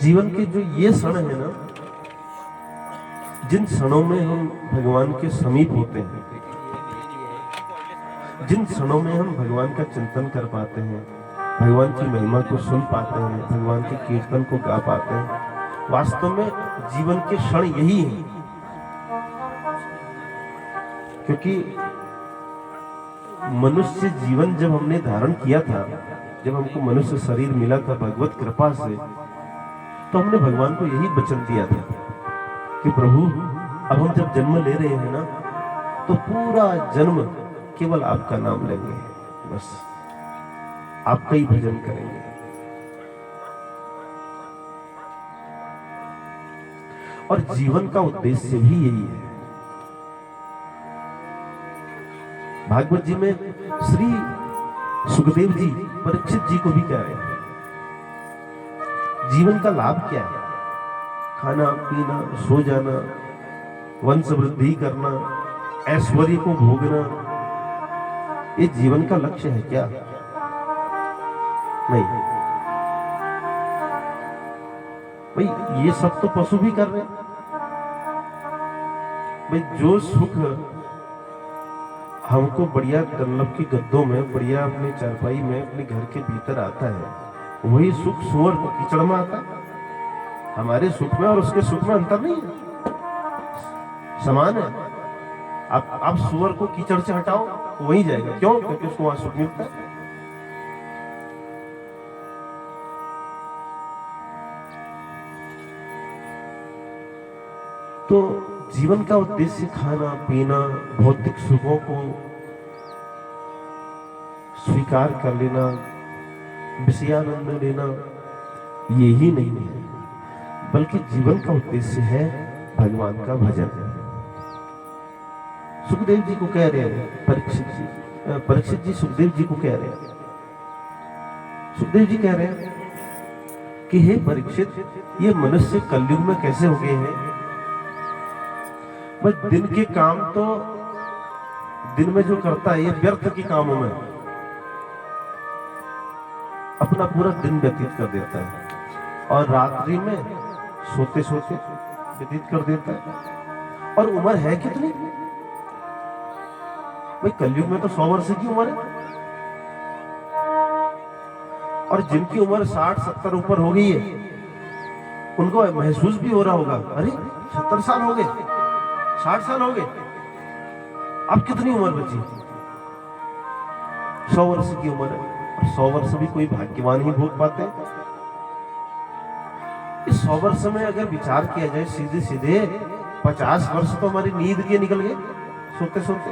जीवन के जो ये क्षण है ना, जिन क्षणों में हम भगवान के समीप होते हैं, जिन क्षणों में हम भगवान का चिंतन कर पाते हैं, भगवान की महिमा को सुन पाते हैं, भगवान के कीर्तन को गा पाते हैं, वास्तव में जीवन के क्षण यही हैं। क्योंकि मनुष्य जीवन जब हमने धारण किया था, जब हमको मनुष्य शरीर मिला था भगवत कृपा से, तो हमने भगवान को यही वचन दिया था कि प्रभु अब हम जब जन्म ले रहे हैं ना, तो पूरा जन्म केवल आपका नाम लेंगे, बस आपका ही भजन करेंगे। और जीवन का उद्देश्य भी यही है। भागवत जी में श्री सुखदेव जी परीक्षित जी को भी कह रहे हैं, जीवन का लाभ क्या है? खाना पीना, सो जाना, वंश वृद्धि करना, ऐश्वर्य को भोगना, ये जीवन का लक्ष्य है क्या? नहीं भाई, ये सब तो पशु भी कर रहे हैं। भाई जो सुख हमको बढ़िया डंलप की गद्दों में, बढ़िया अपने चारपाई में, अपने घर के भीतर आता है, वही सुख सुअर को कीचड़ में आता है। हमारे सुख में और उसके सुख में अंतर नहीं है, समान है। आप सुअर को कीचड़ से हटाओ तो वही जाएगा। क्यों? क्योंकि उसको वहां सुख मिलता है। तो जीवन का उद्देश्य खाना पीना, भौतिक सुखों को स्वीकार कर लेना, विषयानंद लेना, यही नहीं है, बल्कि जीवन का उद्देश्य है भगवान का भजन। सुखदेव जी को कह रहे हैं परीक्षित जी सुखदेव जी को कह रहे हैं, सुखदेव जी कह रहे हैं कि हे परीक्षित, ये मनुष्य कलयुग में कैसे हो गए हैं? बस दिन के काम तो दिन में जो करता है, ये व्यर्थ के कामों में अपना पूरा दिन व्यतीत कर देता है, और रात्रि में सोते सोते व्यतीत कर देता है। और उम्र है कितनी भाई? कलयुग में तो 100 वर्ष की उम्र है, और जिनकी उम्र 60-70 ऊपर हो गई है, उनको महसूस भी हो रहा होगा, अरे 70 साल हो गए, 60 साल हो गए, अब कितनी उम्र बची? 100 वर्ष की उम्र है। 100 वर्ष भी कोई भाग्यवान ही भोग पाते हैं। इस 100 वर्ष में अगर विचार किया जाए सीधे सीधे, 50 वर्ष तो हमारी नींद के निकल गए सोते सोते,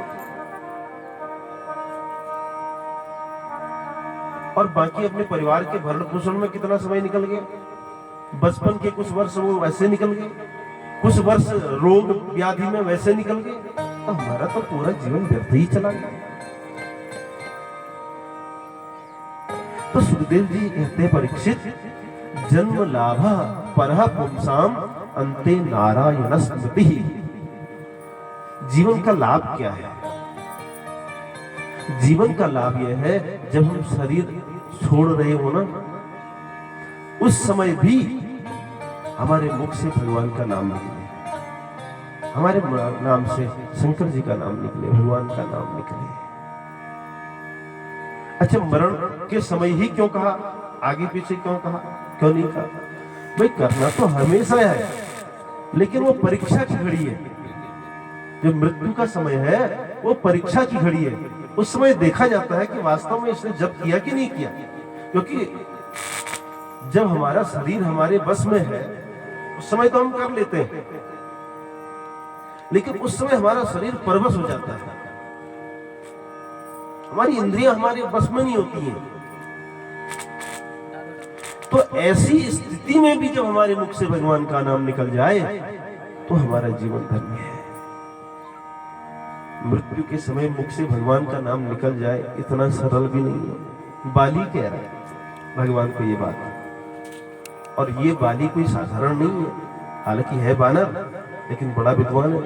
और बाकी अपने परिवार के भरण पोषण में कितना समय निकल गया। बचपन के कुछ वर्ष वो वैसे निकल गए, कुछ वर्ष रोग व्याधि में वैसे निकल गए, तो हमारा तो पूरा जीवन व्यर्थ ही चला गया। तो सुखदेव जी कहते हैं, परीक्षित, जन्म लाभा परह पुंसाम अंते नारायण स्मृति। जीवन का लाभ क्या है? जीवन का लाभ यह है, जब हम शरीर छोड़ रहे हो ना, उस समय भी हमारे मुख से भगवान का नाम निकले, हमारे नाम से शंकर जी का नाम निकले, भगवान का नाम निकले। अच्छा, मरण के समय ही क्यों कहा? आगे पीछे क्यों कहा? क्यों नहीं कहा? भाई करना तो हमेशा है, लेकिन वो परीक्षा की घड़ी है। जो मृत्यु का समय है वो परीक्षा की घड़ी है। उस समय देखा जाता है कि वास्तव में इसने जप किया कि नहीं किया। क्योंकि जब हमारा शरीर हमारे बस में है, उस समय तो हम कर लेते हैं, लेकिन उस समय हमारा शरीर परवश हो जाता है, हमारी इंद्रियां हमारे बस में नहीं होती हैं। तो ऐसी स्थिति में भी जब हमारे मुख से भगवान का नाम निकल जाए, तो हमारा जीवन धन्य है। मृत्यु के समय मुख से भगवान का नाम निकल जाए, इतना सरल भी नहीं है। बाली कह रहा है भगवान को ये बात, और ये बाली कोई साधारण नहीं है, हालांकि है बानर, लेकिन बड़ा विद्वान है।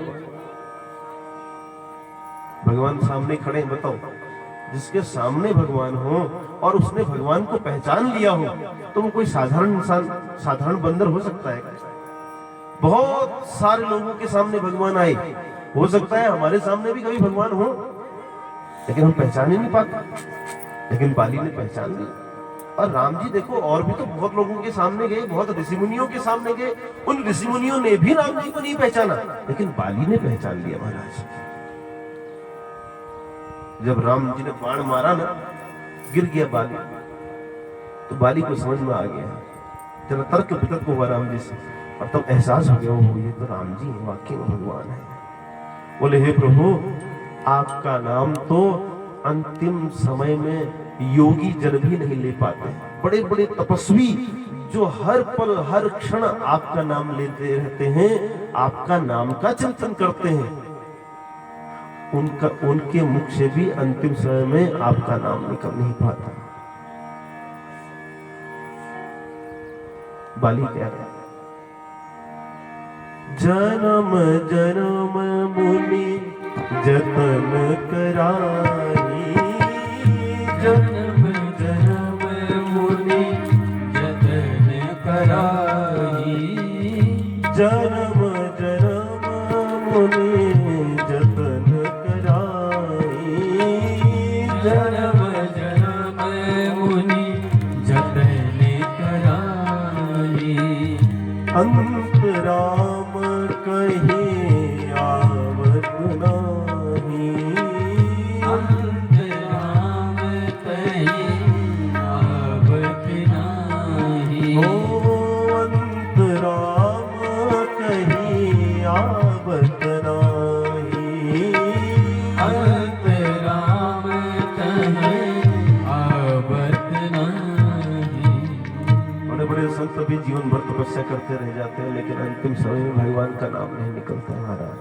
भगवान सामने खड़े हैं, बताओ जिसके सामने भगवान हो और उसने भगवान को पहचान लिया हो, तो वो कोई साधारण इंसान, साधारण बंदर हो सकता है? बहुत सारे लोगों के सामने भगवान आए, हो सकता है हमारे सामने भी कभी भगवान हो, लेकिन हम पहचान ही नहीं पाते। लेकिन बाली ने पहचान ली। और राम जी देखो, और भी तो बहुत लोगों के सामने गए, बहुत ऋषि मुनियों के सामने गए, उन ऋषि मुनियों ने भी राम जी को नहीं पहचाना, लेकिन बाली ने पहचान लिया महाराज। जब राम जी ने बाण मारा ना, गिर गया बाली, तो बाली को समझ में आ गया, जरा तर्क वितर्क हुआ राम जी से, और तब एहसास हो गया, वो ये तो राम जी हैं, वाकई में भगवान है। बोले हे प्रभु, आपका नाम तो अंतिम समय में योगी जन भी नहीं ले पाते। बड़े बड़े तपस्वी जो हर पल हर क्षण आपका नाम लेते रहते हैं, आपका नाम का चिंतन करते हैं, उनके मुख से भी अंतिम समय में आपका नाम निकल नहीं पाता। बाली कह रहा है, जन्म जन्म मुनि जतन कराई, जन्म जन्म मुनि जतन कराई, जन्म जन्म मुनि जतन कराई, जन्म जन्म मुनि जतन कराई, अंत राम कहीं आवत नाही, अंत राम कहीं आवत नाही, अंत राम कहीं आवत नाही, अंत राम कहीं आवत नाही। बड़े बड़े संत भी जीवन भर तपस्या करते रह जाते हैं, लेकिन अंतिम समय में भगवान का नाम नहीं निकलता महाराज,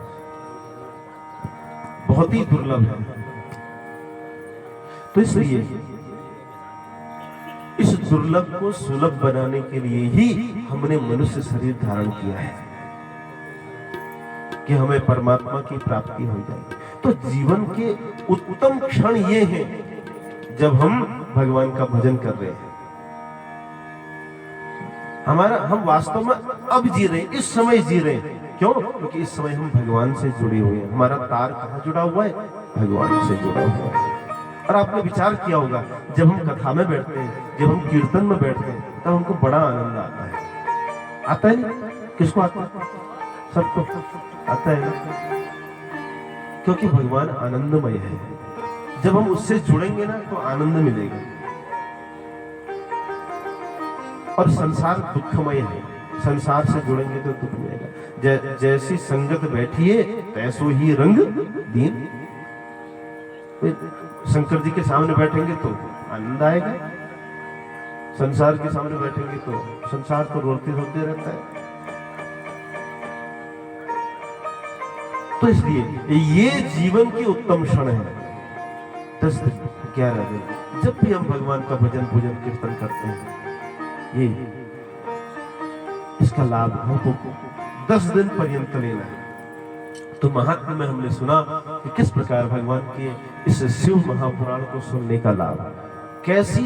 बहुत ही दुर्लभ है। तो इसलिए इस दुर्लभ को सुलभ बनाने के लिए ही हमने मनुष्य शरीर धारण किया है, कि हमें परमात्मा की प्राप्ति हो जाए। तो जीवन के उत्तम क्षण ये हैं जब हम भगवान का भजन कर रहे हैं। हम वास्तव में अब जी रहे हैं, इस समय जी रहे हैं। क्यों? क्योंकि इस समय हम भगवान से जुड़े हुए हैं। हमारा तार कहाँ जुड़ा हुआ है? भगवान से जुड़ा हुआ है। और आपने विचार किया होगा, जब हम कथा में बैठते हैं, जब हम कीर्तन में बैठते हैं, तब हमको बड़ा आनंद आता है। आता है नहीं? किसको आता है? सबको आता है ना? क्योंकि भगवान आनंदमय है। जब हम उससे जुड़ेंगे ना, तो आनंद मिलेगा। और संसार दुखमय है, संसार से जुड़ेंगे तो दुख मिलेगा। जैसी संगत बैठिए तैसो ही रंग दीन। शंकर जी के सामने बैठेंगे तो आनंद आएगा, संसार के सामने बैठेंगे तो संसार तो रोते रोते रहता है। तो इसलिए ये जीवन की उत्तम क्षण है। 10 दिन 11 दिन जब भी हम भगवान का भजन पूजन कीर्तन करते हैं, ये इसका लाभ हमको 10 दिन पर्यंत लेना है। तो महात्म्य में हमने सुना कि किस प्रकार भगवान के इस शिव महापुराण को सुनने का लाभ, कैसी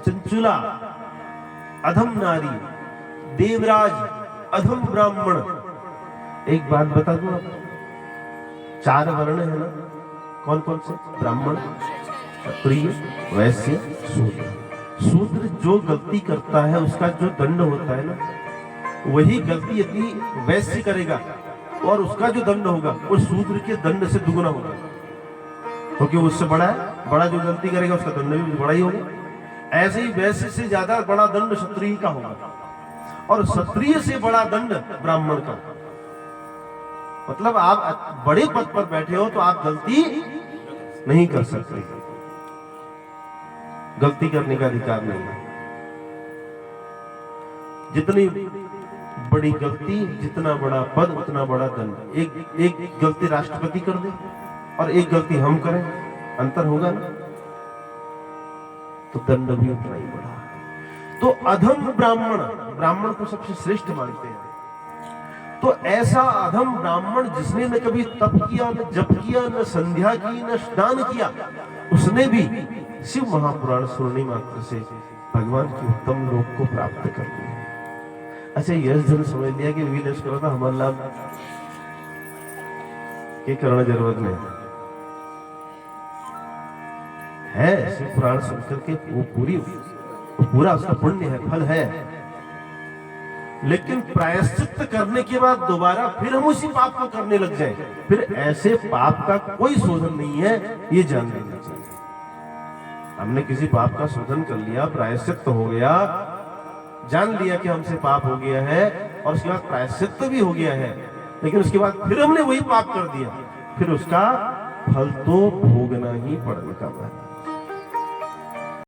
चंचुला अधम नारी, देवराज, अधम ब्राह्मण। एक बात बता दूं आपको, 4 वर्ण है ना, कौन कौन से? ब्राह्मण, क्षत्रिय, वैश्य, शूद्र। शूद्र जो गलती करता है उसका जो दंड होता है ना, वही गलती यदि वैश्य करेगा और उसका जो दंड होगा वो शूद्र के दंड से दुगुना होगा, क्योंकि वो उससे बड़ा है। बड़ा जो गलती करेगा उसका दंड भी बड़ा ही होगा। ऐसे ही वैश्य से ज्यादा बड़ा दंड क्षत्रिय का होगा, और क्षत्रिय से बड़ा दंड ब्राह्मण का। मतलब आप बड़े पद पर बैठे हो तो आप गलती नहीं कर सकते, गलती करने का अधिकार नहीं है। जितनी बड़ी गलती, जितना बड़ा पद, उतना बड़ा दंड। एक गलती राष्ट्रपति कर दे और एक गलती हम करें, अंतर होगा ना, तो दंड भी उतना ही बड़ा। तो अधम ब्राह्मण, ब्राह्मण को सबसे श्रेष्ठ मानते हैं। तो ऐसा अधम ब्राह्मण जिसने न कभी तप किया, न जप किया, न संध्या की, न स्नान किया, उसने भी शिव महापुराण सुनने मात्र से भगवान की उत्तम लोक को प्राप्त कर लिया। अच्छा, यश जन समझ लिया कि विनाश करो था हमारा लाभ के करना जरूरत नहीं है। शिव पुराण सुनकर के वो पूरा उसका पुण्य है, फल है, लेकिन प्रायश्चित करने के बाद दोबारा फिर हम उसी पाप को करने लग जाए, फिर ऐसे पाप का कोई शोधन नहीं है, ये जान लेना चाहिए। हमने किसी पाप का शोधन कर लिया, प्रायश्चित हो गया, जान लिया कि हमसे पाप हो गया है, और उसके बाद प्रायश्चित भी हो गया है, लेकिन उसके बाद फिर हमने वही पाप कर दिया, फिर उसका फल तो भोगना ही पड़ने का है।